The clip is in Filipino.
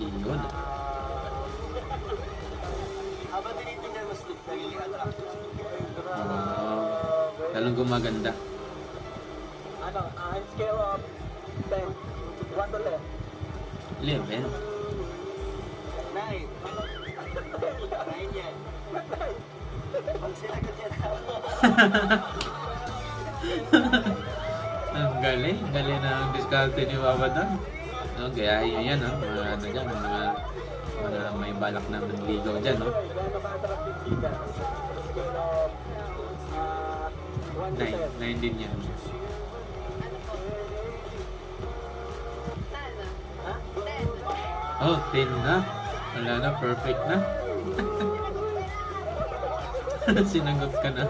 Iyon. Habang tinitingnan mo slip, nagiging attractive. Lalong gumaganda. Ano, on scale of 10, 1 to 10. 11. 9. 9 yan. Pag sinagot yan. Ang galing. Galing na ang diskarte ni Papa doon. No, gayahin yan, no? Mga ano dyan, mga may balak na manligaw dyan, no? Gano'n ka-attractive siya? Scale of 1 to 10. 9 din yan. Ha? Oh, 10 na. Wala na, perfect na. Sinagot ka na.